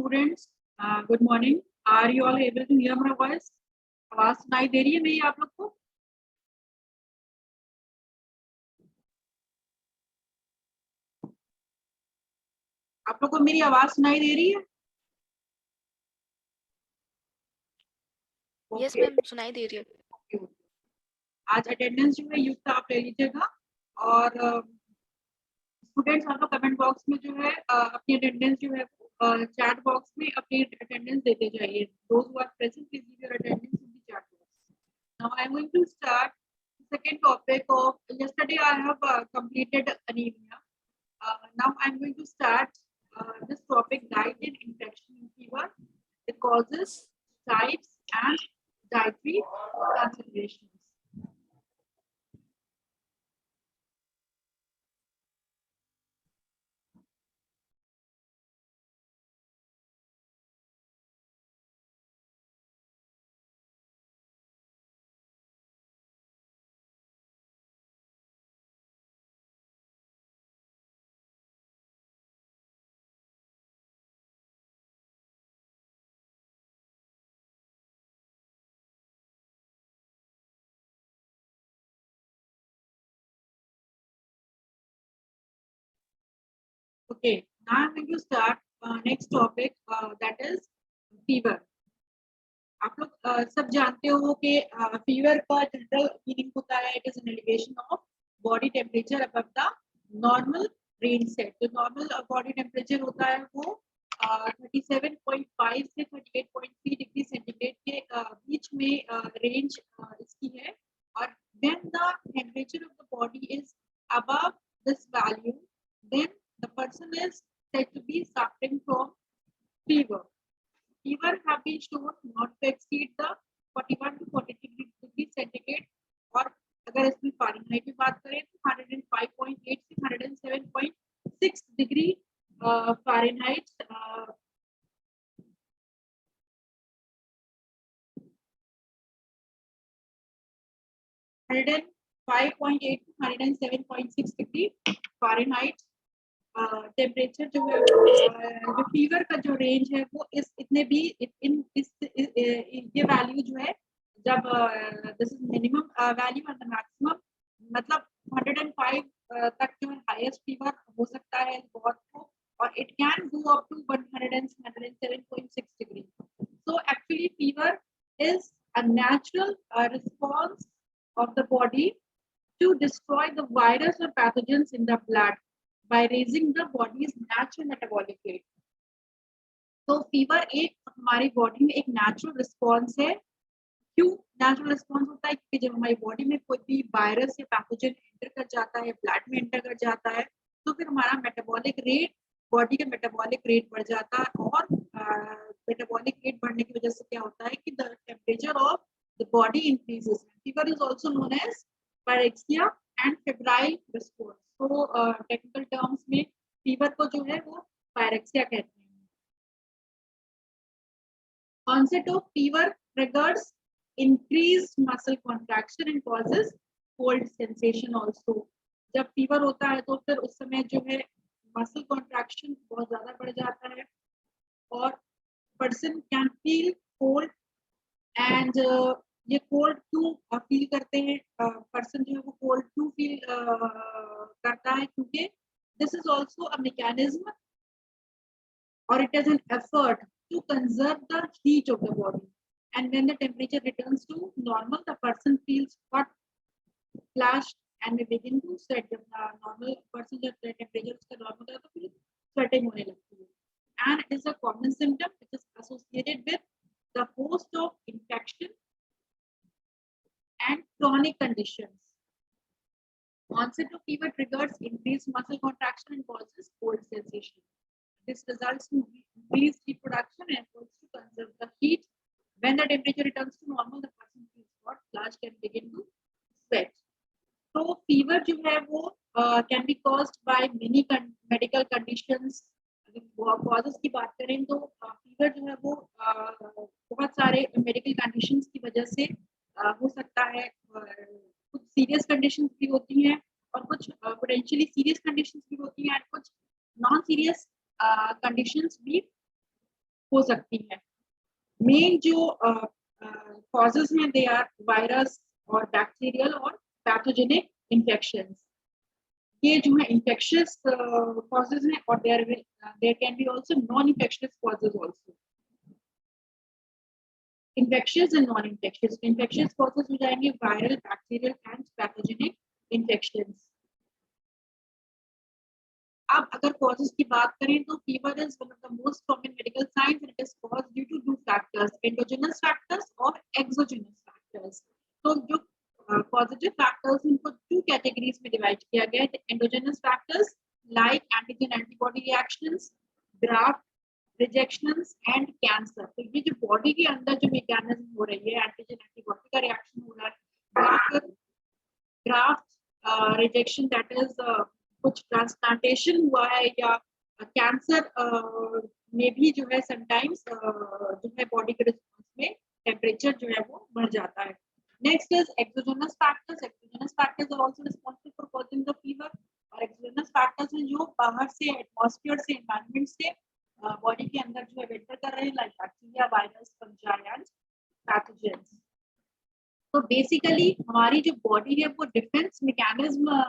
Students, good morning. Are you all able to hear my voice? आवाज सुनाई दे रही है मेरी आप लोग को? आप लोग को मेरी आवाज सुनाई दे रही है? यस मैम, सुनाई दे रही है। Okay. आज अटेंडेंस जो है युक्त आप ले लीजिएगा और स्टूडेंट्स आप लोग कमेंट बॉक्स में जो है अपनी अटेंडेंस जो है चैट बॉक्स में अपनी अटेंडेंस देते जाइए। Those who are present, please give your attendance in the chat box. Now I am going to start the second topic of yesterday. I have completed anemia. Now I am going to start this topic: diet and infection in fever, the causes, types, and dietary considerations. Okay, now I'm going to start next topic that is fever. आप लोग सब जानते हो कि fever का general meaning होता है it is an elevation of body temperature above the normal range set. जो नॉर्मल बॉडी टेम्परेचर होता है वो 37.5 से 38.3 डिग्री सेंटीग्रेड के बीच में रेंज इसकी है। और when the temperature of the body is above this value, then the person is said to be suffering from fever. Fever have been shown not to exceed the 41 to 43 degree centigrade और अगर इसमें Fahrenheit की बात करें तो 105.8 से 107.6 degree Fahrenheit 105.8 to 107.6 degree Fahrenheit temperature जो है जो फीवर का जो रेंज है वो इस इतने भी ये वैल्यू जो है जब this is minimum value and the maximum मतलब 105 तक जो है हाईएस्ट फीवर हो सकता है बहुत को और it can go up to 107.6 degree. So actually fever is a natural response of the body to destroy the virus और pathogens in the blood by raising the body's natural metabolic rate. तो fever एक हमारी body में एक natural response है। क्यों natural response होता है? क्योंकि जब हमारी बॉडी में कोई भी वायरस या पैथोजन एंटर कर जाता है, ब्लड में एंटर कर जाता है, तो फिर हमारा मेटाबॉलिक रेट, बॉडी का मेटाबॉलिक रेट बढ़ जाता है और मेटाबॉलिक रेट बढ़ने की वजह से क्या होता है कि the temperature of the body increases. Fever is also known as pyrexia and febrile response. तो टेक्निकल टर्म्स में फीवर को जो है वो पायरेक्सिया कहते हैं। Onset of fever triggers increased muscle contraction and causes cold sensation also. जब fever होता है तो फिर उस समय जो है मसल कॉन्ट्रैक्शन बहुत ज्यादा बढ़ जाता है और person can feel cold and ये कोल्ड क्यों फील करते हैं? पर्सन जो है वो कोल्ड क्यों फील करता है? क्योंकि this is also a mechanism और it is an effort to conserve the heat of the body, and when the temperature returns to normal the person feels hot flushed and may begin to sweat. जब normal person जब temperature उसका normal होता है तो फिर sweating होने लगती है and it is a common symptom which is associated with the host of infection and chronic conditions. Onset of fever triggers increased muscle contraction and causes cold sensation. This results in increased heat production and efforts to conserve the heat. When the temperature returns to normal, the person feels hot, flushed, and begin to sweat. So fever जो है वो can be caused by many medical conditions. Causes की बात करें तो fever जो है वो बहुत सारे medical conditions की वजह से हो सकता है। कुछ serious conditions भी होती हैं और कुछ potentially serious conditions भी होती हैं और कुछ non serious conditions भी हो सकती है। मेन जो कॉजेज हैं दे आर वायरस और बैक्टीरियल और पैथोजेनिक इन्फेक्शंस। ये जो है इन्फेक्शियस कॉजेज हैं और there can be also non infectious causes also. Infectious and non infectious. Infectious causes हो जाएंगे viral, bacterial and pathogenic infections. अब अगर कॉजेज की बात करें तो fever is one of the most common medical science and it is caused due to two factors, endogenous factors और exogenous factors. तो जो पॉजिटिव फैक्टर्स इनको टू कैटेगरीज में डिवाइड किया गया है। Endogenous factors like antigen antibody reactions, graft rejections and cancer. तो ये जो बॉडी के अंदर जो मैकेनिज्म हो रही है, एंटीजन एंटीबॉडी का रिएक्शन हो रहा है, ग्राफ्ट रिजेक्शन दैट इज कुछ ट्रांसप्लांटेशन हुआ है या कैंसर में भी जो है समटाइम्स जो है बॉडी के रिस्पॉन्स में टेम्परेचर जो है वो बढ़ जाता है। Next is exogenous factors. Exogenous factors are also responsible for causing the fever. और एक्सोजेनस फैक्टर्स हैं जो बाहर से, एटमॉस्फेयर से, एनवायरनमेंट से बॉडी के अंदर जो है एंटर कर रहे हैं, like bacteria, virus, fungi and pathogens. तो बेसिकली हमारी जो बॉडी है वो डिफेंस मैकेनिज्म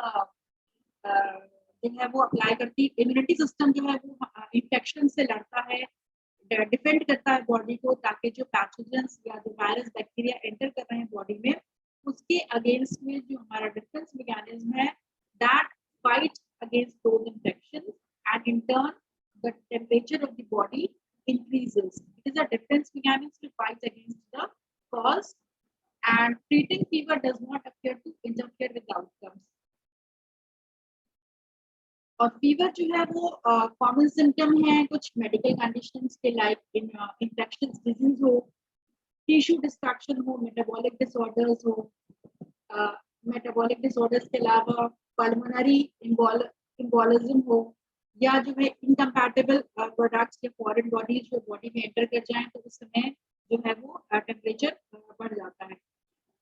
जो है वो अप्लाई करती है। इम्यूनिटी सिस्टम जो है वो इन्फेक्शन से लड़ता है, डिफेंड करता है बॉडी को, ताकि जो पैथोजेंस या जो वायरस, बैक्टीरिया एंटर कर रहे हैं बॉडी में, उसके अगेंस्ट में जो हमारा डिफेंस मैकेनिज्म है that fight against those infections and in turn the temperature of the body increases. It is a defense mechanism to fight against the cause, and treating fever does not appear to interfere with the outcomes. और fever जो है वो common symptom है कुछ medical conditions के, like infections disease हो, tissue destruction हो, metabolic disorders हो। मेटाबॉलिक डिसऑर्डर्स के अलावा पल्मोनरी एम्बोलिज्म हो, या जो है इनकम्पैटिबल प्रोडक्ट्स या फॉरेन बॉडीज जो बॉडी में एंटर कर जाएं तो उस समय जो है वो टेम्परेचर बढ़ जाता है।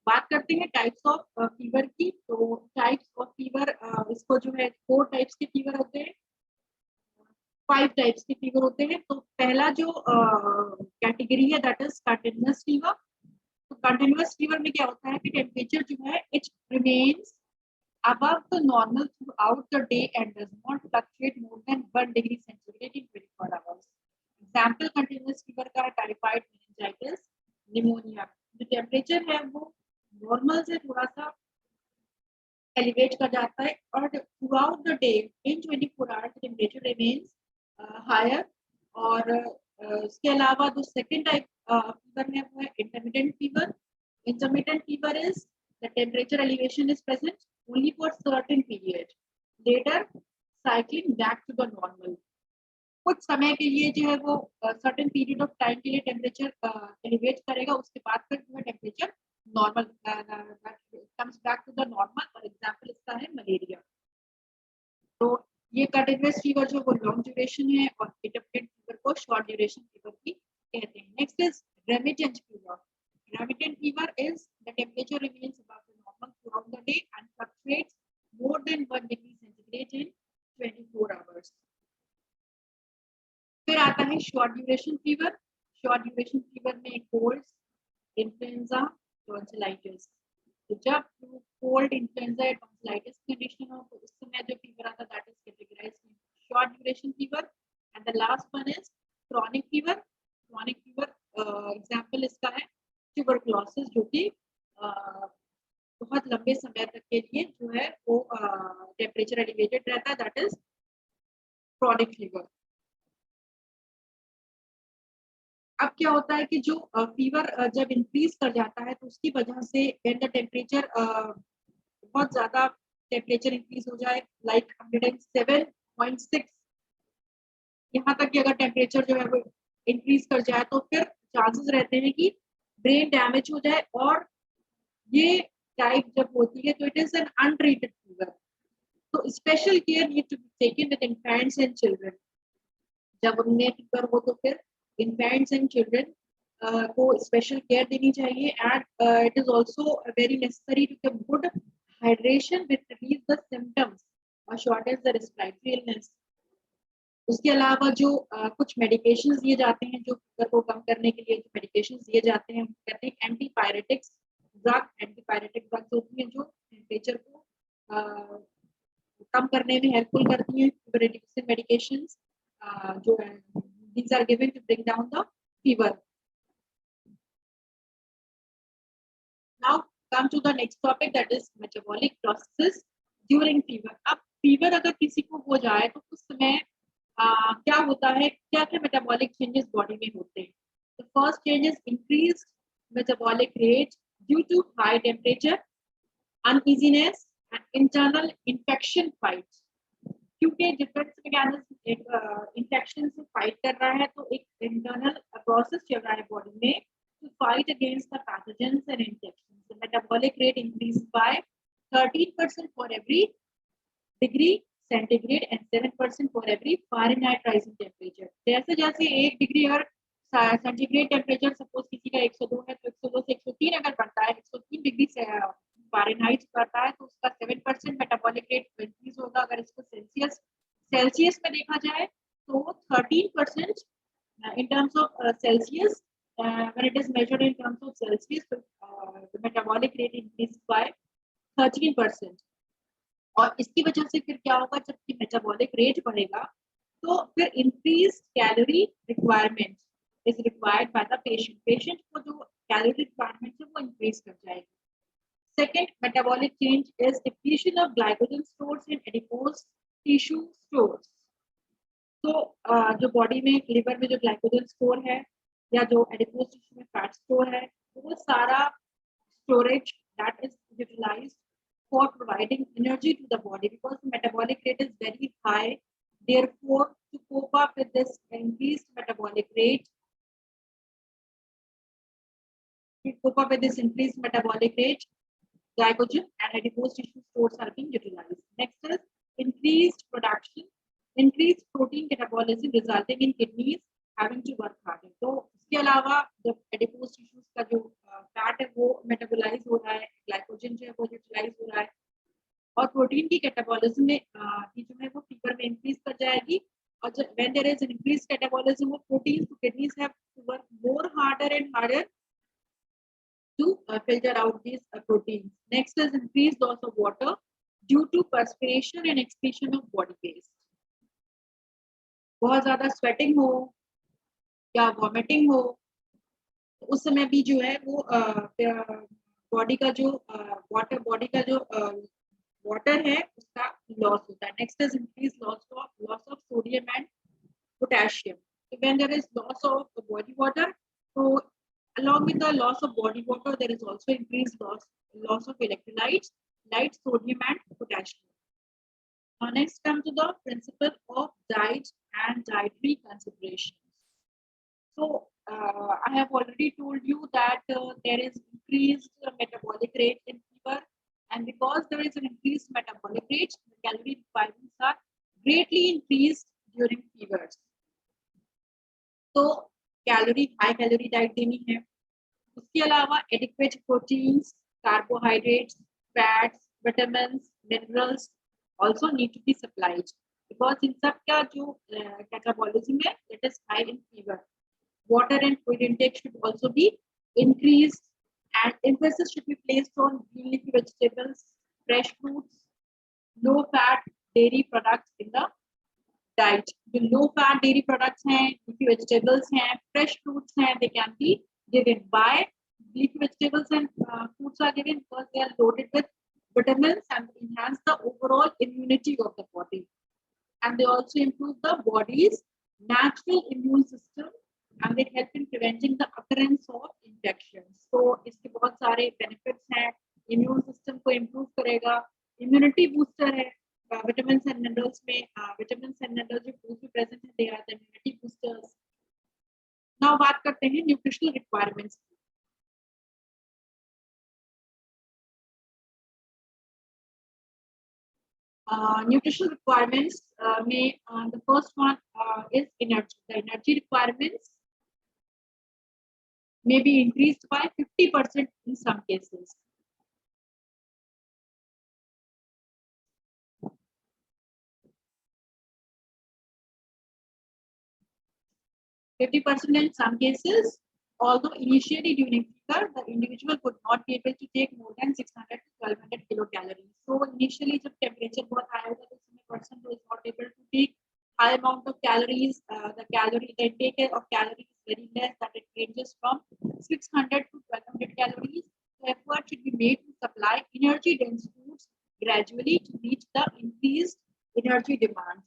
बात करते हैं टाइप्स ऑफ फीवर की। तो टाइप्स ऑफ फीवर, इसको जो है 4 टाइप्स के फीवर होते हैं, 5 टाइप्स के फीवर होते हैं। तो पहला जो कैटेगरी है दैट इज कंटिन्यूअस फीवर। तो कंटिन्यूअस फीवर में क्या होता है कि टेम्परेचर जो है it remains above the normal throughout the day and does not fluctuate more than 1 degree centigrade in 24 hours. Example continuous fever का टाइफाइड, मेनिंजाइटिस, निमोनिया। जो टेम्परेचर है वो नॉर्मल से थोड़ा सा एलिवेट कर जाता है और throughout the day in 24 hours temperature remains higher. और इसके अलावा जो सेकंड टाइप फीवर है वो है intermittent fever. Intermittent fever is the temperature elevation is present only for certain period, later cycling back to the normal. कुछ समय के लिए जो है वो certain period of time के लिए टेम्परेचर एलिवेट करेगा, उसके बाद फिर जो है temperature normal comes back to the normal। और एग्जांपल इसका है मलेरिया। तो ये कंटिन्यूअस फीवर जो वो लॉन्ग ड्यूरेशन है और इंटरमिटेंट फीवर को शॉर्ट ड्यूरेशन फीवर भी कहते हैं। Next is remittent fever. Remittent fever is the temperature remains above the normal throughout the day and fluctuates more than 1 degree centigrade in 24 hours. फिर आता है short duration fever. Short duration fever में colds, influenza, tonsillitis. तो जब cold, influenza या tonsillitis condition हो तो उस समय जो fever आता है that is categorized in short duration fever. And the last one is chronic fever. Chronic fever example इसका है ट्यूबरकुलोसिस, जो कि बहुत लंबे समय तक के लिए जो है वो टेम्परेचर एलिवेटेड रहता है, दैट इज क्रोनिक फीवर। अब क्या होता है कि जो फीवर जब इंक्रीज कर जाता है तो उसकी वजह से व्हेन द टेम्परेचर बहुत ज्यादा टेम्परेचर इंक्रीज हो जाए, लाइक 107.6 यहाँ तक कि अगर टेम्परेचर जो है वो इंक्रीज कर जाए तो फिर चांसेस रहते हैं कि ब्रेन डैमेज हो जाए। और ये टाइप जब होती है तो it is an untreated fever. तो special care need to be taken with infants and children. जब उनमें फीवर हो तो फिर इन्फेंट्स एंड चिल्ड्रन को स्पेशल केयर देनी चाहिए। And it is also very necessary to give good hydration with release the symptoms और शॉर्टेज द रेस्पिरेटरी इलनेस। उसके अलावा जो कुछ मेडिकेशंस दिए जाते हैं जो फीवर को कम करने के लिए जो मेडिकेशंस दिए जाते हैं कहते हैं एंटीपायरेटिक्स ड्रग। एंटीपायरेटिक ड्रग्स होती हैं जो टेम्परेचर को कम करने में हेल्पफुल करती हैं। फीवर रिड्यूसिंग मेडिकेशंस जो है these are given to bring down the fever. Now come to the next topic, that is metabolic processes during fever. अब फीवर अगर किसी को हो जाए तो उस समय क्या होता है, क्या क्या मेटाबॉलिक चेंजेस बॉडी में होते हैं। The first change is increased metabolic rate due to high temperature, uneasiness and internal infection fights. क्योंकि डिफेंस मैकेनिज्म एक इन्फेक्शन से फाइट कर रहा है तो एक इंटरनल प्रोसेस चल रहा है बॉडी में to fight against the pathogens and infections. The metabolic rate increased by 13% for every degree centigrade and 7% for every Fahrenheit rising temperature. जैसे जैसे 1 डिग्री अगर सेंटीग्रेड टेम्परेचर सपोज किसी का 102 है तो 102 से 103 अगर बढ़ता है, 103 डिग्री से फ़ारेनहाइट बढ़ता है तो उसका 7% मेटाबॉलिक रेट इंक्रीज होगा। अगर इसको सेल्सियस में देखा जाए तो 13% in terms of Celsius. When it is measured in terms of Celsius, the metabolic rate increased by 13%. और इसकी वजह से फिर क्या होगा, जबकि मेटाबॉलिक रेट बढ़ेगा तो फिर increase calorie requirement is required by the patient. Patient को जो कैलोरी रिक्वायरमेंट है वो इंक्रीज कर जाएगी। Second metabolic change is depletion of glycogen stores in adipose tissue stores. तो जो बॉडी में लिवर में जो ग्लाइकोजन स्टोर है या जो एडिपोज टिश्यू में फैट स्टोर है वो सारा storage that is utilized for providing energy to the body because the metabolic rate is very high. Therefore, to cope up with this increased metabolic rate, glycogen and adipose tissue stores are being utilized. Next is increased production, increased protein catabolism resulting in kidneys having to work harder. तो इसके अलावा जब adipose tissues का जो fat है वो metabolise हो रहा है, ग्लाइकोजन जो है वो यूटिलाइज हो रहा है और प्रोटीन की कैटाबॉलिज्म में जो है वो फीवर में इंक्रीज कर जाएगी। और जब when there is increase catabolism of protein तो kidneys have to work more harder and harder to filter out these proteins. Next is increased loss of water due to perspiration and excretion of body waste. बहुत ज्यादा sweating हो या vomiting हो तो उस समय भी जो है वो बॉडी का जो वाटर है उसका लॉस होता है। Next is increase loss of sodium and potassium. So when there is loss of the body water, so along with the loss of body water, there is also increased loss of electrolytes, light, sodium, and potassium. Now next come to the principle of diet and dietary considerations. So I have already told you that there is increased metabolic rate in fever, and because there is an increased metabolic rate, the calorie requirements are greatly increased during fevers. तो calorie high calorie diet देनी है। उसके अलावा adequate proteins, carbohydrates, fats, vitamins, minerals also need to be supplied because in सब का जो catabolism है that is high in fever. Water and food intake should also be increased and emphasis should be placed on green leafy vegetables, fresh fruits, low fat dairy products in the diet. जो low fat dairy products हैं, leafy vegetables हैं, fresh fruits हैं, they can be given. By leafy vegetables and fruits are given because they are loaded with vitamins and enhance the overall immunity of the body. And they also improve the body's natural immune system and they help in preventing the occurrence of infections. So इसके बहुत सारे benefits हैं, immune system को improve करेगा, immunity booster है, vitamins and minerals में vitamins and minerals जो foods में present हैं, they are the immunity boosters. Now बात करते हैं nutritional requirements. Nutritional requirements the first one is energy. The energy requirements may be increased by 50% in some cases. 50% in some cases. Although initially during fever, the individual could not be able to take more than 600 to 1200 kilocalories. So initially, जब temperature बहुत high होगा तो उसमें person who is not able to take high amount of calories, the intake of calories is very less, that it ranges from 600 to 1200 calories. So effort should be made to supply energy dense foods gradually to meet the increased energy demands.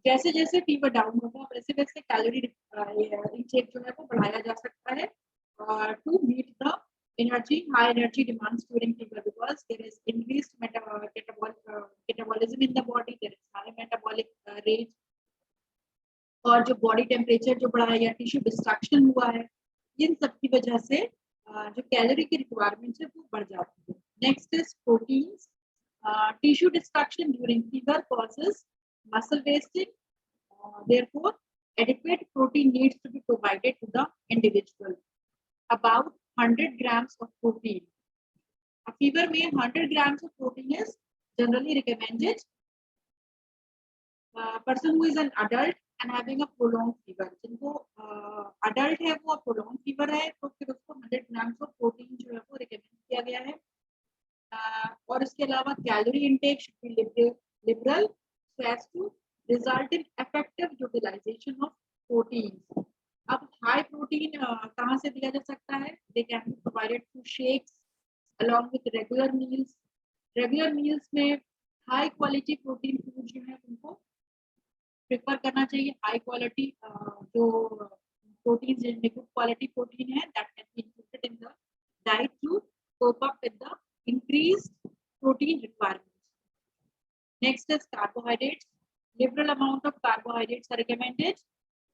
जैसे जैसे fever down होगा वैसे वैसे calorie intake जो है वो बढ़ाया जा सकता है to meet the energy high energy demands during fever because there is increased metabolism in the body, there is high metabolic rate और जो बॉडी टेम्परेचर जो बढ़ा है या टिश्यू डिस्ट्रक्शन हुआ है इन सब की वजह से जो कैलोरी की रिक्वायरमेंट है वो बढ़ जाती है. Next is proteins. Tissue destruction during fever causes muscle wasting. Therefore, adequate protein needs to be provided to the individual. About 100 grams of protein. A fever में 100 grams of protein is generally recommended. Person who is an adult and having a prolonged fever. जिनको adult है वो prolonged fever है तो फिर उसको 100 grams of protein जो है वो recommend किया गया है. और इसके अलावा calorie intake should be liberal so as to result in effective utilization of proteins. अब high protein कहाँ से दिया जा सकता है? They can be provided through shakes along with regular meals. Regular meals में high quality protein food जो है उनको प्रेफर करना चाहिए. हाई क्वालिटी जो प्रोटीन जिनमें गुड क्वालिटी प्रोटीन है that can be included in the diet to cope up with the increased protein requirements. Next is carbohydrates. Liberal amount of carbohydrates are recommended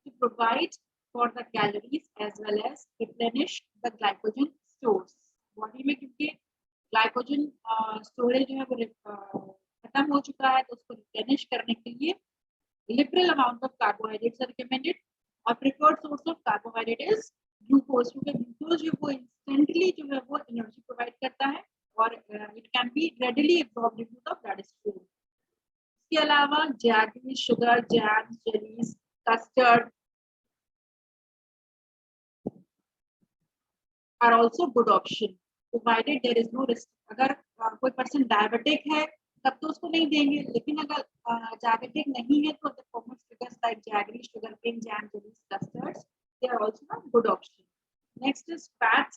to provide for the calories as well as replenish the glycogen stores. Body में क्योंकि glycogen storage जो है वो खत्म हो चुका है तो उसको replenish करने के लिए liberal amount of carbohydrates are recommended. और preferred source of carbohydrate is glucose क्योंकि glucose जो वो instantly जो है वो energy provide करता है और it can be readily absorbed into the bloodstream. इसके अलावा jaggery, sugar, jam, jellies, custard are also good option provided there is no risk. अगर कोई पर्सन डायबिटिक है तब तो उसको नहीं देंगे लेकिन अगर डायबिटिक नहीं है तो the common sugars like jaggery, sugar cane, jam, jellies, custards they are also a good option. Next is fats.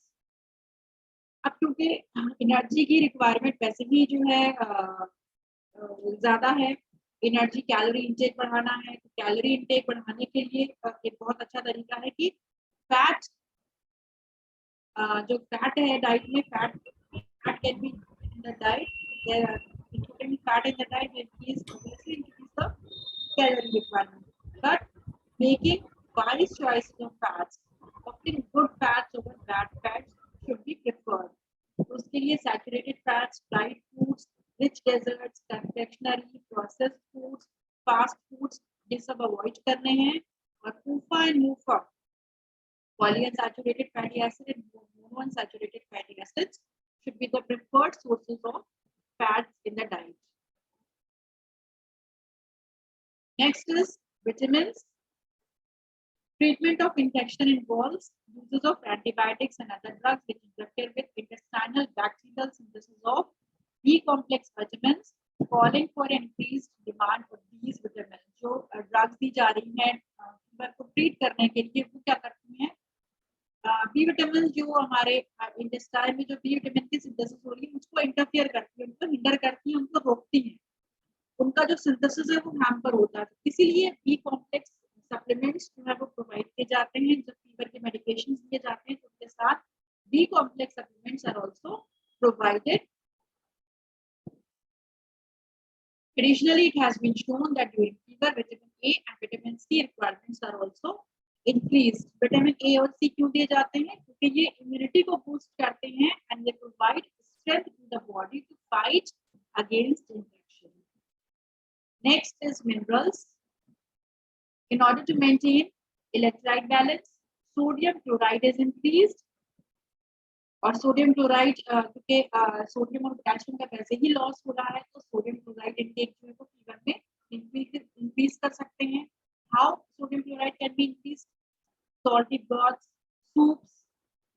अब क्योंकि एनर्जी की रिक्वायरमेंट वैसे भी जो है ज्यादा है, एनर्जी कैलोरी इंटेक बढ़ाना है तो कैलोरी इंटेक बढ़ाने के लिए एक बहुत अच्छा तरीका है कि फैट जो फैट है डाइट में fat can be in the diet. There are including fat in the diet increase the calorie requirement but making wise choices of fats, opting good fats over bad fats should be preferred. तो उसके लिए saturated fats, fried foods, rich desserts, confectionery, processed foods, fast foods ये सब avoid करने हैं. और PUFA and MUFA polyunsaturated fatty acid and monounsaturated fatty acids should be the preferred sources of fats in the diet. Next is vitamins. Treatment of infection involves uses of antibiotics and other drugs which interfere with intestinal bacterial synthesis of B complex vitamins, calling for increased demand for these vitamins. जो drugs दी जा रही हैं fever को treat करने के लिए वो क्या करती हैं? बी विटामिन जो हमारे इंटेस्टाइन में जो बी विटामिन की सिंथेसिस हो रही है उसको इंटरफेयर करती है, उनको हिंडर करती है, उनको रोकती है, उनका जो सिंथेसिस है वो हैम्पर होता है. इसीलिए बी कॉम्प्लेक्स सप्लीमेंट्स जो है वो प्रोवाइड किए जाते हैं. जब फीवर के मेडिकेशंस दिए जाते हैं तो उसके साथ B complex supplements are also provided. Additionally, it has been shown that during fever, vitamin A and vitamin C requirements are also increased. Vitamin A और C क्यों दिए जाते हैं? क्योंकि ये immunity को boost करते हैं and they provide strength to the body to fight against infection. Next is minerals. In order to maintain electrolyte balance, sodium chloride is increased. और सोडियम क्लोराइड क्योंकि सोडियम और पोटेशियम का वैसे ही लॉस हो रहा है तो सोडियम क्लोराइड इंटेक जो है वो फीवर में इंक्रीज कर सकते हैं. How sodium chloride can be increase? salty broths, soups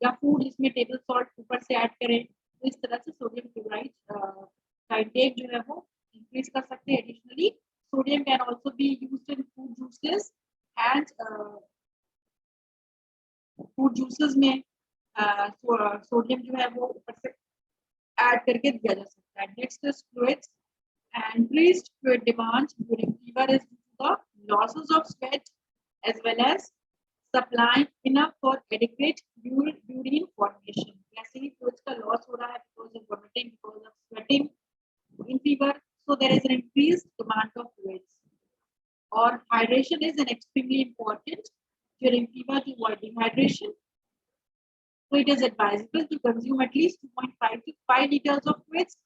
या फूड जिसमें टेबल सॉल्ट ऊपर से ऐड करें, तो इस तरह से सोडियम क्लोराइड का इंटेक जो है वो इंक्रीज कर सकते हैं। Additionally sodium can also be used in food juices में सोडियम जो है वो ऊपर से ऐड करके दिया जा सकता है। Next is fluids. Increased fluid demand during fever is due to the losses of sweat as well as supplying enough for adequate urine formation. जैसे ही fluids का loss हो रहा है because of vomiting, because of sweating in fever, so there is an increased demand of fluids. Or hydration is an extremely important during fever to avoid dehydration. So it is advisable to consume at least 2.5 to 5 liters of fluids.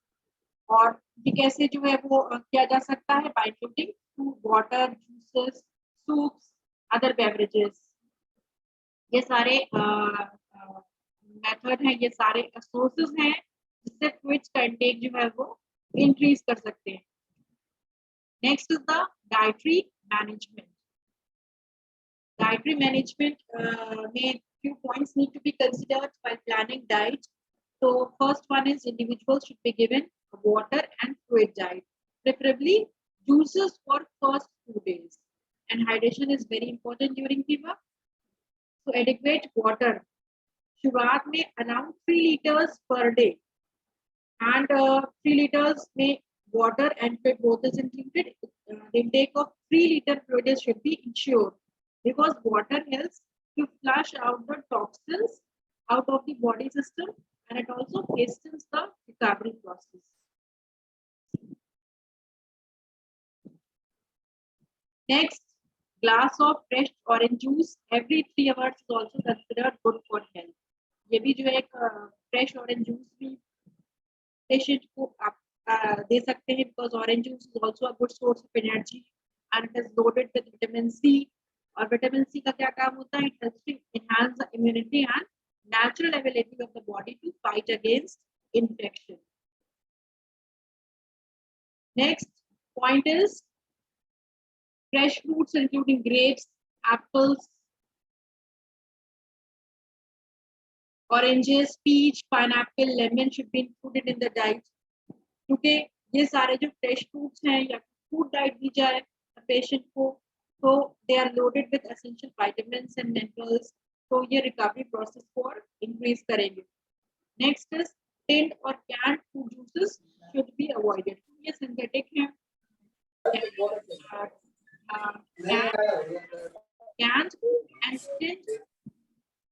और ये कैसे जो है वो किया जा सकता है bye including through water, juices, soups, other beverages. ये सारे मेथड हैं, ये सारे सोर्सेज हैं जिससे फ्लूइड्स का इंटेक जो है वो इंक्रीज कर सकते हैं। Next is the dietary management. Dietary management में few points need to be considered while planning diet. So first one is individuals should be given water and fluid diet, preferably juices for first 2 days, and hydration is very important during fever. So adequate water, शुरुआत में around 3 liters per day, and 3 liters में water and fluid both is included. The intake of 3 liter fluid should be ensured because water helps to flush out the toxins out of the body system, and it also hastens the recovery process. Next, glass of fresh orange juice every 3 hours is also considered good for health. ये भी जो एक fresh orange juice भी patient को आप दे सकते हैं because orange juice is also a good source of energy and it is loaded with vitamin C. और vitamin C का क्या काम होता है? It helps to enhance the immunity and natural ability of the body to fight against infection. Next point is fresh fruits including grapes, apples, oranges, peach, pineapple, lemon should be included in the diet. क्योंकि ये सारे जो fresh fruits हैं या food diet दी जाए patient को, तो they are loaded with essential vitamins and minerals, तो ये recovery process को increase करेंगे. Next is tinned or canned fruit juices should be avoided. ये synthetic हैं. Canned and tinned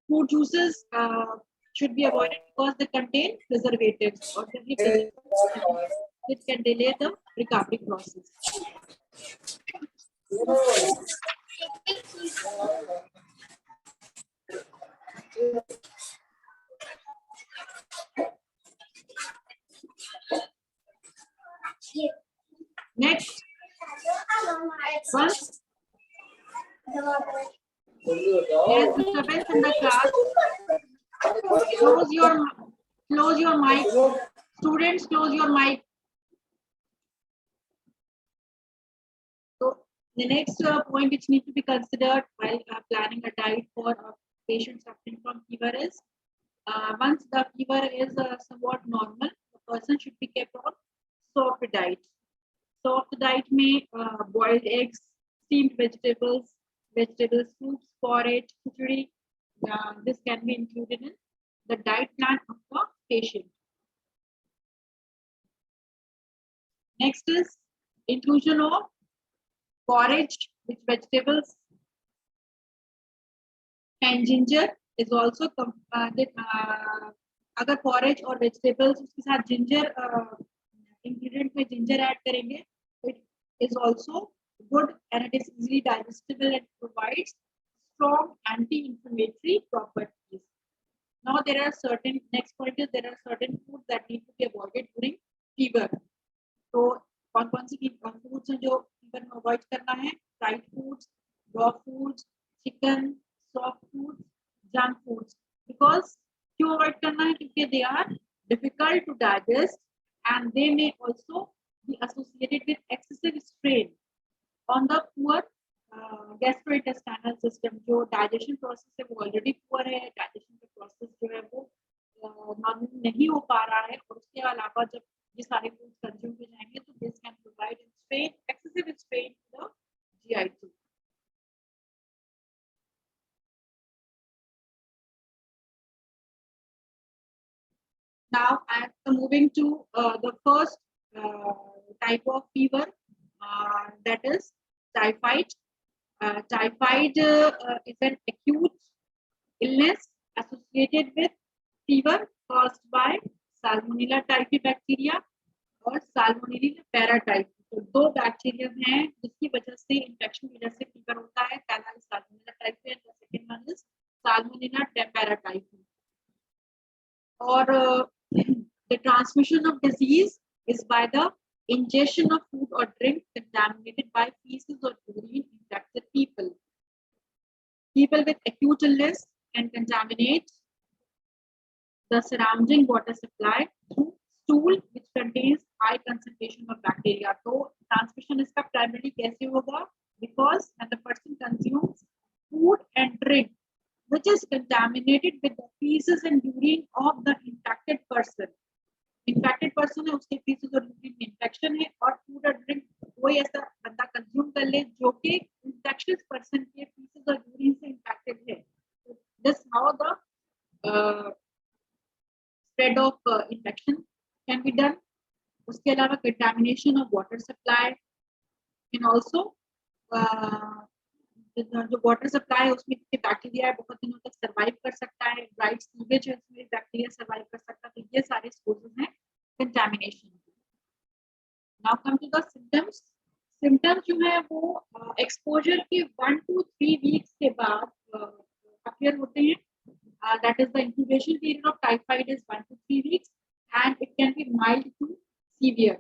fruit juices should be avoided because they contain preservatives or which can delay the recovery process. Next, once there is disturbance in the class, close your mic. Students, close your mic. So the next point which needs to be considered while planning a diet for a patient suffering from fever is once the fever is somewhat normal, the person should be kept on soft diet. Soft diet may boiled eggs, steamed vegetables, vegetable soups, porridge, khichdi. This can be included in the diet plan of the patient. Next is inclusion of porridge with vegetables and ginger is also अगर porridge और vegetables उसके साथ ginger ingredient में ginger add करेंगे, it is also good and it is easily digestible and provides strong anti-inflammatory properties. Now there are certain next point is there are certain foods that need to be avoided during fever. So कौन सी foods हैं जो fever में avoid करना है? Fried foods, raw foods, chicken, soft foods, junk foods. Because क्यों avoid करना है? क्योंकि they are difficult to digest and they may also be associated with excessive strain on the poor gastrointestinal system. System, जो digestion process है वो already poor है, digestion का process जो है वो नॉर्मल नहीं हो पा रहा है, और उसके अलावा जब ये सारे फूड कंज्यूम हो जाएंगे तो this can provide strain, excessive strain to the GI tube. Now I am moving to the first type of fever, that is typhoid. Typhoid is an acute illness associated with fever caused by Salmonella typhi bacteria और Salmonella paratyphi. तो दो bacteria हैं जिसकी वजह से infection की वजह से फीवर होता है. पहला है Salmonella typhi and the second one is Salmonella paratyphi. और the transmission of disease is by the ingestion of food or drink contaminated by feces or urine infected people. People with acute illness can contaminate the surrounding water supply through stool which contains high concentration of bacteria. So transmission इसका primarily कैसे होगा? Because when the person consumes food and drink which is contaminated with the feces and urine of the infected person. Infected person है, उसके feces और urine में infection है, और food और drink कोई ऐसा बंदा consume कर ले जो कि infectious person के feces और urine से infected है. So this how the spread of infection can be done. उसके अलावा contamination of water supply and also जो वाटर सप्लाई है उसमें बैक्टीरिया बहुत दिनों तक सर्वाइव कर सकता है. ड्राइड सीवेज है उसमें बैक्टीरिया सर्वाइव कर सकता है. तो ये सारे सोर्सेज हैं contamination. Now come to the symptoms. Symptoms जो है वो एक्सपोजर के 1 to 3 वीक्स के बाद अपीयर होते हैं. That is the incubation period of typhoid is 1 to 3 weeks and it can be mild to severe.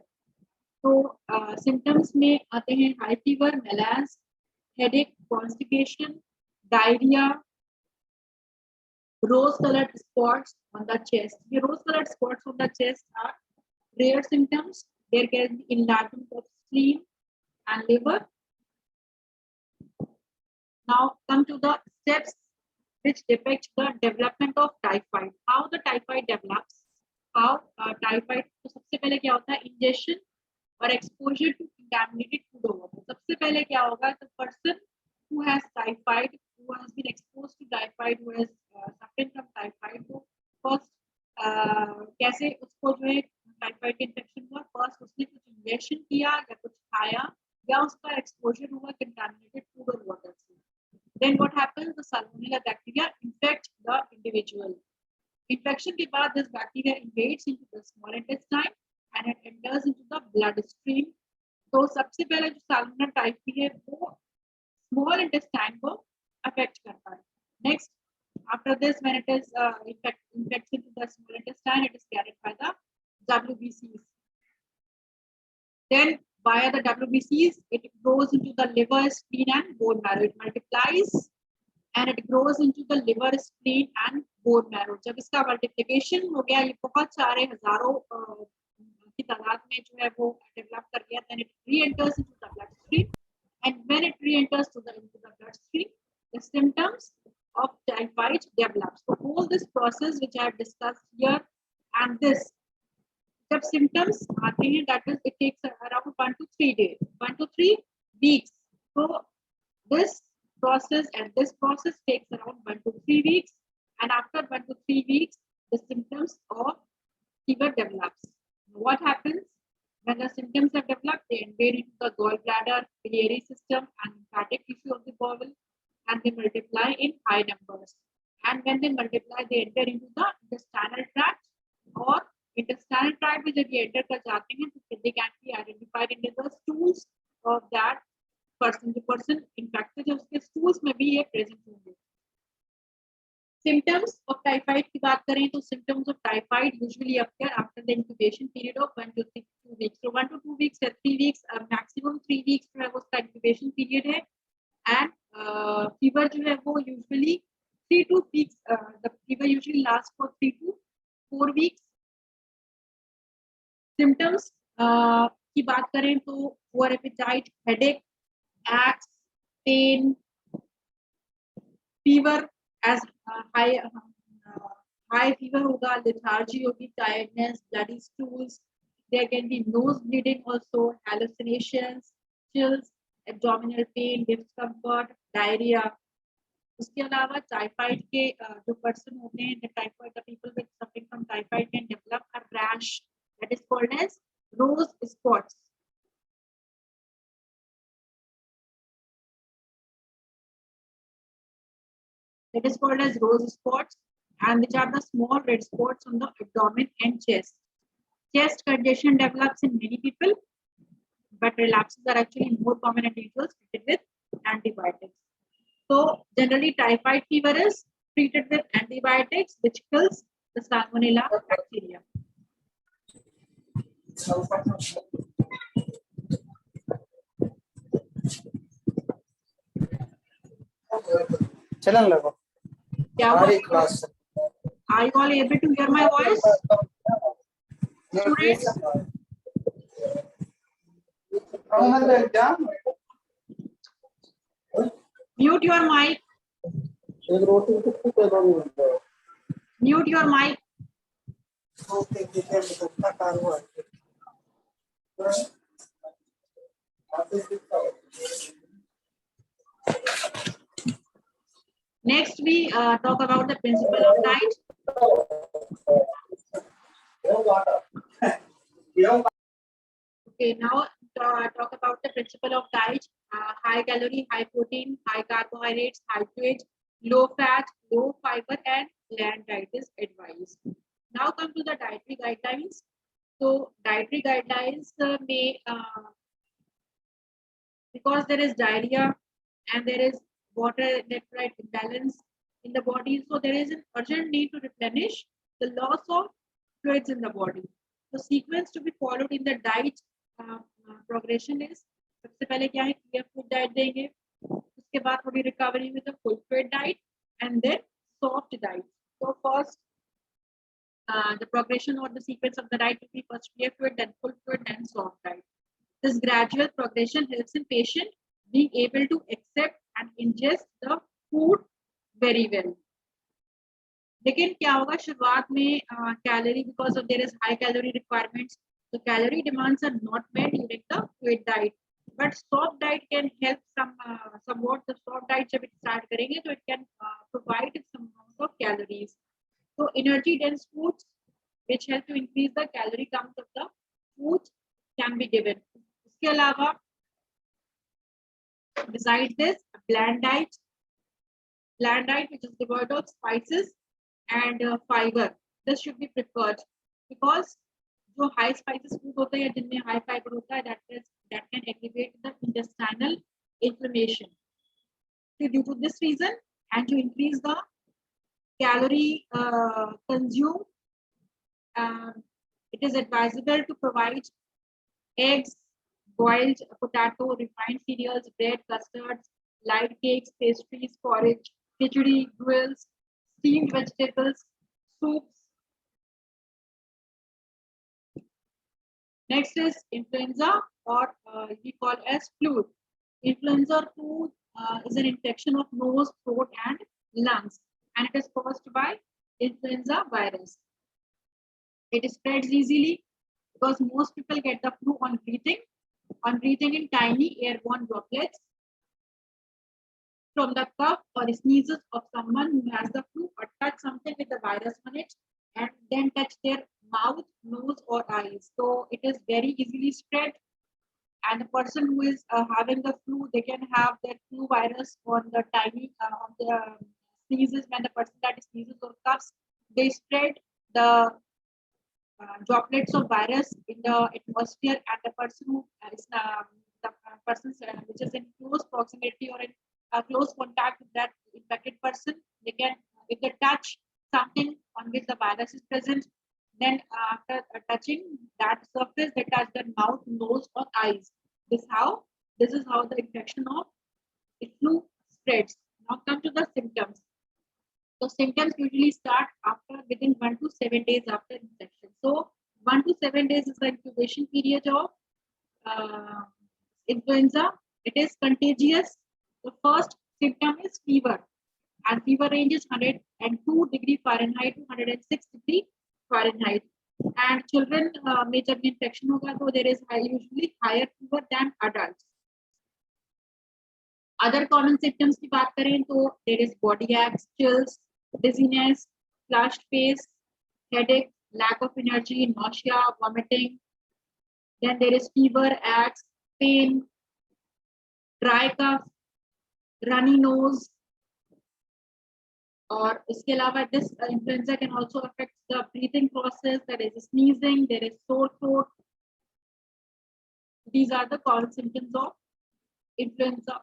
तो सिम्टम्स में आते हैं high fever, malaise, headache, constipation, diarrhea, rose-colored spots on the chest. The rose-colored spots on the chest are rare symptoms. There can be enlargement of spleen and liver. Now come to the steps which depict the development of typhoid. How the typhoid develops? How typhoid? तो सबसे पहले क्या होता है? Ingestion और exposure to contaminated food or water. सबसे पहले क्या होगा? The person who has typhoid, who has been exposed to typhoid, who has suffering from typhoid, तो first कैसे उसको जो है टाइफाइड इन्फेक्शन हुआ? फर्स्ट उसने कुछ इंजेक्शन किया या कुछ खाया या उसका एक्सपोजर हुआ कंटामिनेटेड फूड और वाटर से. Then what happens? The Salmonella bacteria infect the individual. Infection के बाद this bacteria invades into the small intestine and it enters into the bloodstream. तो सबसे पहले जो Salmonella typhi है वो small intestine को affect करता है. Next, after this, when it is infects into the small intestine, it is carried by the WBCs. Then via the WBCs, it goes into the liver, spleen, and bone marrow. It multiplies and it grows into the liver, spleen, and bone marrow. जब इसका multiplication हो गया, ये बहुत सारे हजारों की तादाद में जो है वो डेवलप कर गया, then it re-enters into the bloodstream. And when it re-enters into the bloodstream, the symptoms of typhoid develops. So all this process which I have discussed here and this, जब symptoms आते हैं, that is, it takes around 1 to 3 days, 1 to 3 weeks. So this process takes around 1 to 3 weeks, and after 1 to 3 weeks, the symptoms of fever develops. What happens? When the symptoms are developed, they invade into the gallbladder, biliary system, and lymphatic tissue of the bowel, and they multiply in high numbers. And when they multiply, they enter into the intestinal tract, or intestinal tract में जब ये enter कर जाते हैं, तो they can be identified into the stools of that person. The person infected है, उसके stools में भी ये present होंगे. Symptoms of typhoid की बात करें तो symptoms of typhoid usually appear after the incubation period of 1 to 2 weeks. So 1 to 2 weeks या 3 weeks, maximum 3 weeks जो है वो उसका incubation period है. And fever जो है वो usually 3 to 6 weeks. The fever usually lasts for 3 to 4 weeks. Symptoms की बात करें तो poor appetite, headache, aches, pain, fever as high fever hoga, lethargy hogi, tiredness, bloody stools. There can be nose bleeding also, hallucinations, chills, abdominal pain, discomfort, diarrhea. उसके अलावा typhoid के जो person होते हैं, the typhoid, the people with suffering from typhoid can develop a rash that is called as rose spots. That is called as rose spots, and which are the small red spots on the abdomen and chest. Chest congestion develops in many people, but relapses are actually more common in individuals treated with antibiotics. So generally typhoid fever is treated with antibiotics which kills the Salmonella bacteria. चलन लगो हमारी class Are you all able to hear my voice? Students? Mute your mic. Mute your mic. Next, we talk about the principle of diet. Okay, now talk about the principle of diet. High calorie, high protein, high carbohydrates, high weight, low fat, low fiber, and bland diet is advised. Now come to the dietary guidelines. So dietary guidelines may, because there is diarrhea and there is water electrolyte imbalance in the body, so there is an urgent need to replenish the loss of fluids in the body. The sequence to be followed in the diet progression is, सबसे पहले क्या है, clear food diet देंगे, उसके बाद थोड़ी recovery with the full fat diet, and then soft diet. So first the progression or the sequence of the diet will be first clear fluid, then full fluid, then soft diet. This gradual progression helps in patient being able to accept and ingest the food very well. लेकिन क्या होगा शुरुआत में calorie, because of there is high calorie requirements, the calorie demands are not met during the fluid diet, but soft diet can help somewhat. The soft diet जब start करेंगे तो it can provide some amount of calories. So energy dense foods which help to increase the calorie count of the food can be given. इसके अलावा besides this, bland diet which is devoid of spices and fiber, this should be preferred, because जो high spices food होता है या जिनमें high fiber होता है, that can aggravate the intestinal inflammation. So due to this reason, and to increase the calorie consumed, it is advisable to provide eggs, boiled potato, refined cereals, bread, custards, light cakes, pastries, porridge, khichdi, gruels, steamed vegetables, soups. Next is influenza, or we call as flu. Influenza flu is an infection of nose, throat, and lungs, and it is caused by influenza virus. It spreads easily because most people get the flu on breathing in tiny airborne droplets from the cough or sneezes of someone who has the flu, or touch something with the virus on it and then touch their mouth, nose, or eyes. So it is very easily spread, and the person who is having the flu, they can have that flu virus on the tiny on the sneezes. When the person that sneezes or coughs, they spread the droplets of virus in the atmosphere, and the person who is the person which is in close proximity or in close contact with that infected person, they can, if they touch something on which the virus is present, then after touching that surface, they touch their mouth, nose, or eyes. This is how the infection of the flu spreads. Now come to the symptoms. So symptoms usually start within 1 to 7 days after infection. So 1 to 7 days is the incubation period of influenza. It is contagious. The first symptom is fever, and fever range is 102 degree Fahrenheit to 106 degree Fahrenheit. And children में जब infection होगा तो there is usually higher fever than adults. Other common symptoms की बात करें तो there is body aches, chills, dizziness, flushed face, headache, lack of energy, nausea, vomiting. Then there is fever, aches, pain, dry cough, runny nose. और इसके अलावा this influenza can also affect the breathing process. There is sneezing, there is sore throat. These are the common symptoms of influenza.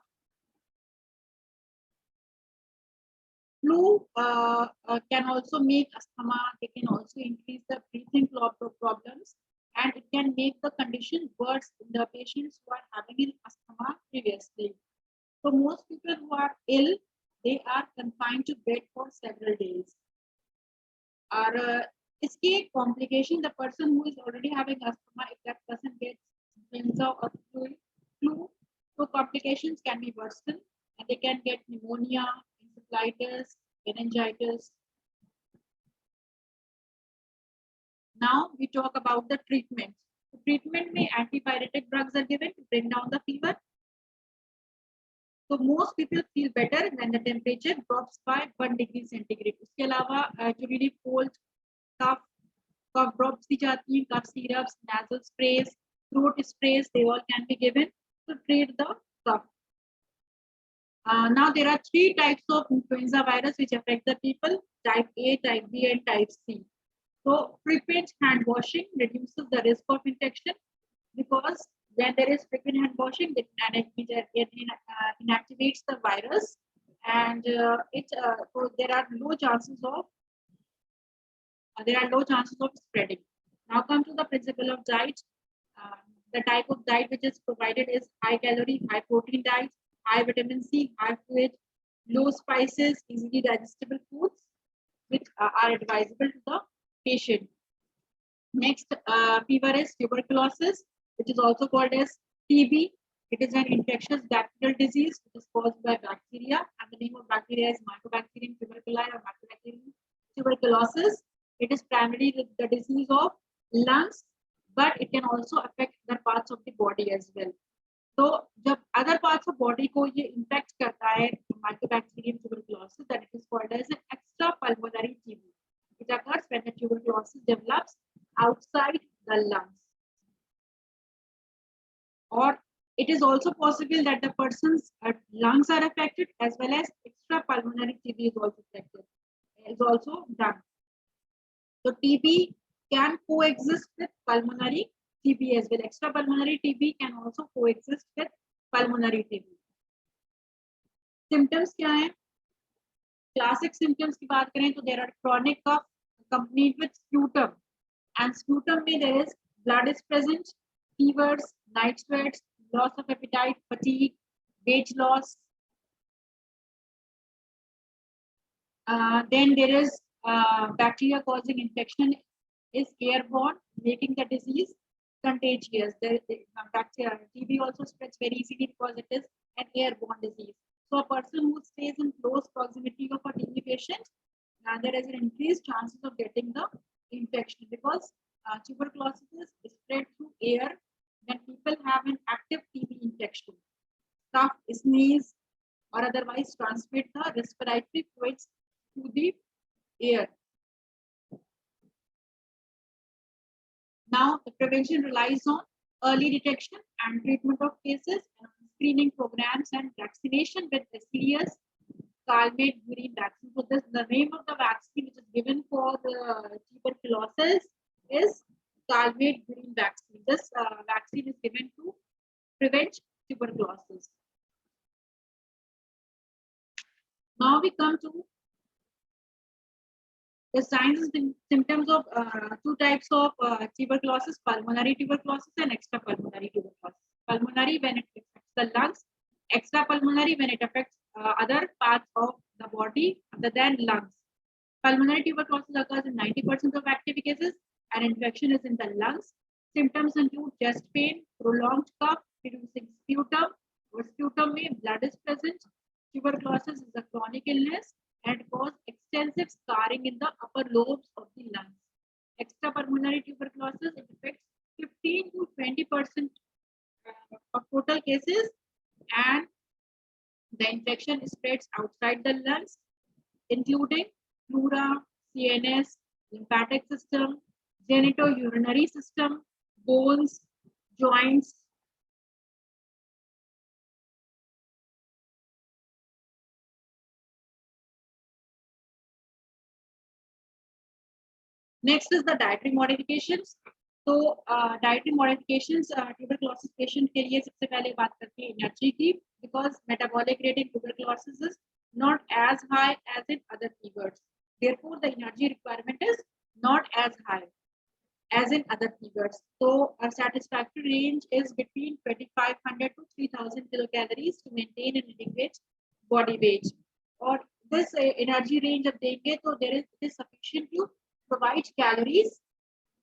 Flu can also make asthma. They can also increase the breathing problems, and it can make the condition worse in the patients who are having asthma previously. So most people who are ill, they are confined to bed for several days. और इसकी complication, the person who is already having asthma, if that person gets influenza or flu, so complications can be worsened, and they can get pneumonia, encephalitis, meningitis. Now we talk about the treatment. The treatment में antipyretic drugs are given to bring down the fever. So most people feel better when the temperature drops by 1 degree centigrade. उसके अलावा जो relief cold, cough drops दी जाती हैं, cough syrups, nasal sprays, throat sprays, they all can be given to treat the cough. Now there are 3 types of influenza virus which affect the people: type A, type B, and type C. So frequent hand washing reduces the risk of infection, because when there is frequent hand washing, it inactivates the virus, and so there are low chances of spreading. Now come to the principle of diet. The type of diet which is provided is high calorie, high protein diet, high vitamin C, high fluid, low spices, easily digestible foods, which are advisable to the patient. Next fever is tuberculosis, which is also called as TB. It is an infectious bacterial disease which is caused by bacteria, and the name of bacteria is Mycobacterium tuberculari or Mycobacterium tuberculosis. It is primarily the disease of lungs, but it can also affect other parts of the body as well. So जब other parts of body को ये impact करता है Mycobacterium tuberculosis, then it is called as an extrapulmonary TB. It occurs when the tuberculosis develops outside the lungs. Or it is also possible that the person's lungs are affected, as well as extrapulmonary TB is also affected. Is also done. So TB can coexist with pulmonary TB as well. Extrapulmonary TB can also coexist with pulmonary TB. Symptoms क्या हैं? Classic symptoms की बात करें तो there are chronic cough accompanied with sputum, and sputum में there is blood is present, fevers, night sweats, loss of appetite, fatigue, weight loss. Then there is bacteria causing infection is airborne, making the disease contagious. The bacteria TB also spreads very easily because it is an airborne disease. So a person who stays in close proximity of a TB patient, there is an increased chances of getting the infection, because tuberculosis is spread through air when people have an active TB infection. Cough, sneeze, or otherwise transmit the respiratory fluids to the air. Now, the prevention relies on early detection and treatment of cases, screening programs, and vaccination with the serious Calmette Guerin vaccine. So, the name of the vaccine which is given for the tuberculosis is Calmette Guerin vaccine. This vaccine is given to prevent tuberculosis. Now we come to the signs and symptoms of 2 types of tuberculosis: pulmonary tuberculosis and extrapulmonary tuberculosis. Pulmonary when it affects the lungs, extrapulmonary when it affects other parts of the body other than lungs. Pulmonary tuberculosis occurs in 90% of active cases, and infection is in the lungs. Symptoms include chest pain, prolonged cough, producing sputum, or sputum में blood is present. Tuberculosis is a chronic illness. and cause extensive scarring in the upper lobes of the lungs. Extrapulmonary tuberculosis, it affects 15 to 20% of total cases, and the infection spreads outside the lungs, including pleura, CNS, lymphatic system, genitourinary system, bones, joints. Next is the dietary modifications. तो dietary modifications tuberculosis patient के लिए सबसे पहले बात करते हैं energy की, because metabolic rate in tuberculosis is not as high as in other fevers. Therefore, the energy requirement is not as high as in other fevers. So, a satisfactory range is between 2500 to 3000 kilocalories to maintain an adequate body weight. Or this energy range of देंगे तो it is sufficient to provide calories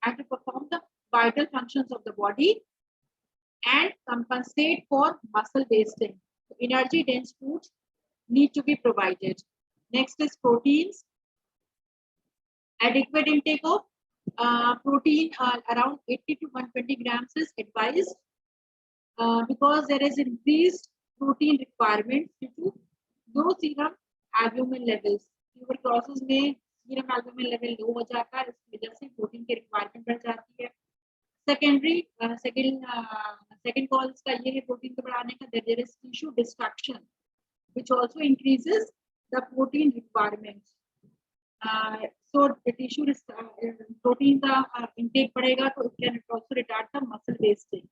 and to perform the vital functions of the body and compensate for muscle wasting. So, energy dense foods need to be provided. Next is proteins. Adequate intake of protein around 80 to 120 grams is advised because there is increased protein requirement due to low serum albumin levels. Tuberculosis में serum albumin level low हो जाता है, इस वजह से protein की requirement बढ़ जाती है. Second cause का ये है protein को बढ़ाने का, that there is tissue destruction, which also increases the protein requirements. So the tissue protein का intake बढ़ेगा तो it can also retard the muscle wasting.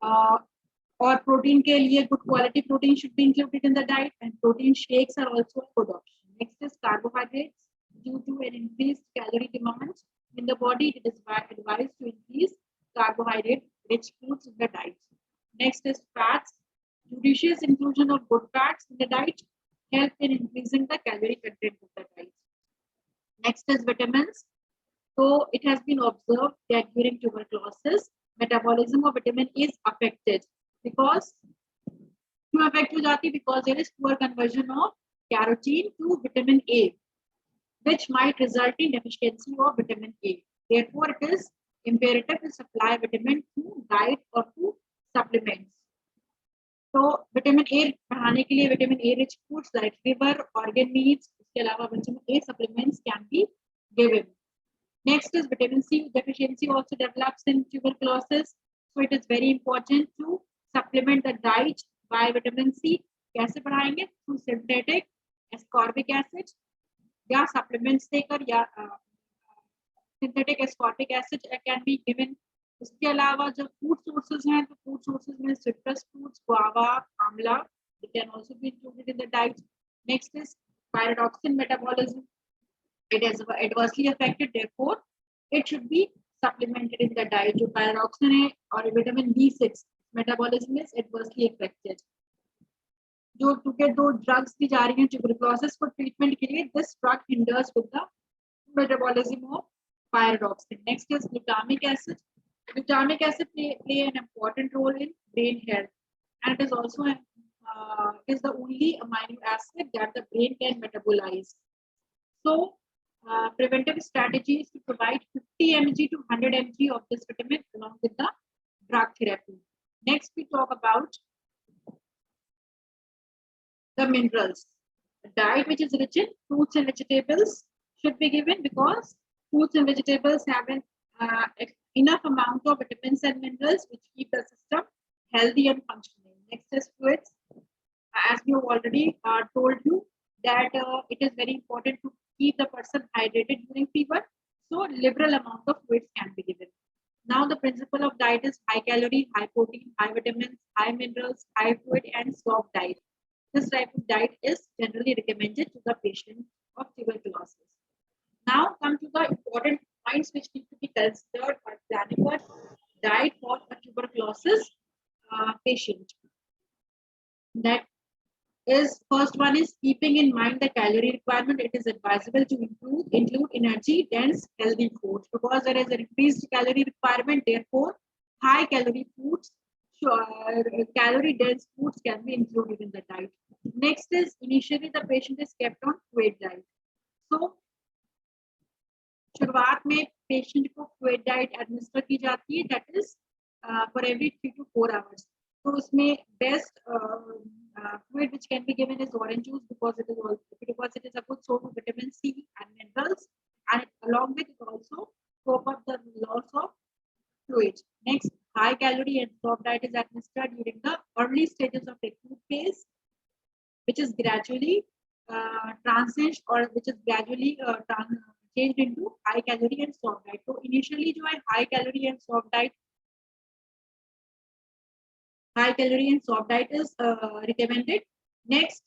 और protein के लिए good quality protein should be included in the diet, and protein shakes are also a good option. Next is carbohydrates. Due to an increased calorie demand in the body, it is advised to increase carbohydrate-rich foods in the diet. Next is fats. Judicious inclusion of good fats in the diet help in increasing the calorie content of the diet. Next is vitamins. So it has been observed that during tuberculosis, metabolism of vitamin A is affected because because there is poor conversion of carotene to vitamin A, which might result in deficiency of vitamin A. Therefore, it is imperative to supply vitamin through diet or through supplements. तो vitamin A बढ़ाने के लिए vitamin A rich foods like liver, organ meats, इसके अलावा vitamin A supplements can be given. Next is vitamin C deficiency also develops in tuberculosis, so it is very important to supplement the diet by vitamin C. कैसे बढ़ाएंगे? Through synthetic ascorbic acid या supplements देकर, या synthetic ascorbic acid can be given. इसके अलावा जो food sources हैं, तो फूड सोर्सेज में सिट्रस फ्रूट्स, गुआवा, आंवला, it can also be included in the diet. Next is pyridoxine metabolism. It is adversely affected, therefore it should be supplemented in the diet. जो pyridoxine है और vitamin B6 metabolism is adversely affected. जो क्योंकि दो drugs दी जा रही हैं tuberculosis को ट्रीटमेंट के लिए, this drug hinders with the metabolism of pyridoxine. Next is glutamic acid. Glutamic acid play an important role in brain health, and it is also is the only amino acid that the brain can metabolize. So, preventive strategies to provide 50 mg to 100 mg of this vitamin along with the drug therapy. Next, we talk about the minerals. A diet which is rich in fruits and vegetables should be given because fruits and vegetables have an enough amount of vitamins and minerals which keep the system healthy and functioning. Next is fluids. As we have already told you that it is very important to keep the person hydrated during fever, so liberal amount of fluids can be given. Now the principle of diet is high calorie, high protein, high vitamins, high minerals, high fluid and soft diet. This type of diet is generally recommended to the patient of tuberculosis. Now come to the important points which need to be considered or planning for diet for a tuberculosis patient. That is, first one is keeping in mind the calorie requirement. It is advisable to include energy dense healthy foods because there is an increased calorie requirement. Therefore, high calorie foods, calorie dense foods can be included in the diet. Next is initially the patient is kept on fluid diet. So शुरुआत में patient को fluid diet administer की जाती है, that is for every 3 to 4 hours. तो उसमें best fluid which can be given is orange juice because it is a good source of vitamin C and minerals, and along with it also cope up the loss of fluids. Next, high calorie and soft diet is administered during the early stages of acute phase, which is gradually transient or which is gradually changed into high calorie and soft diet. So initially जो है high calorie and soft diet is recommended. Next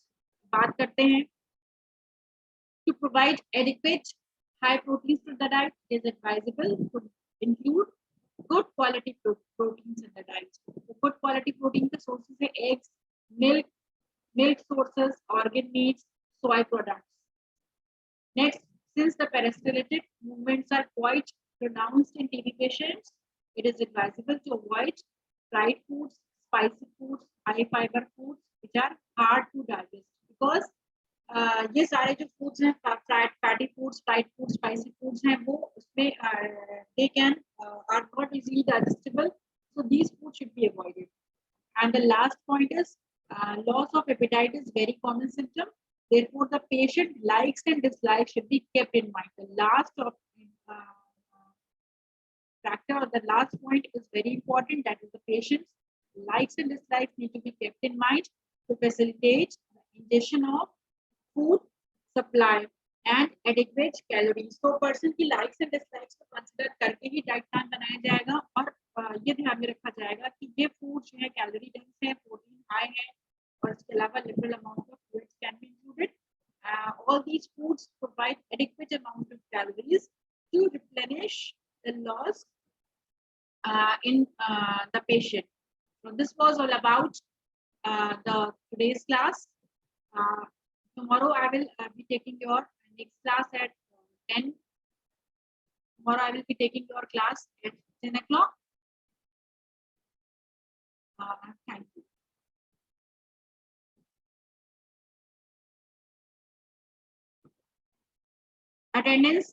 बात करते हैं to provide adequate high proteins to the diet. It is advisable to include good quality proteins in the diet. So good quality protein के sources है eggs, milk sources, organ meats, soy products. Next, since the peristaltic movements are quite pronounced in TB patients, it is advisable to avoid fried foods, spicy foods, high fiber foods, which are hard to digest. Because ये सारे जो foods हैं, fatty foods, fried foods, spicy foods हैं, वो उसमें they are not easily digestible. So these foods should be avoided. And the last point is loss of appetite is very common symptom. Therefore, the patient likes and dislikes should be kept in mind. The last factor or the last point is very important. That is the patient's likes and dislikes need to be kept in mind to facilitate the ingestion of food supply and adequate calories. So person की likes and dislikes को consider करके ही diet plan बनाया जाएगा और ये ध्यान में रखा जाएगा कि ये food जो है calorie dense है, protein high है और इसके अलावा liberal amount of fluids can be included. All these foods provide adequate amount of calories to replenish the loss in the patient. So this was all about the today's class. Tomorrow I will be taking your next class at 10. Tomorrow I will be taking your class at 10 o'clock. Thank you. Attendance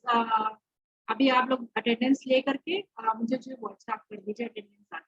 अभी आप लोग attendance ले करके मुझे जो WhatsApp कर दीजिए attendance आज.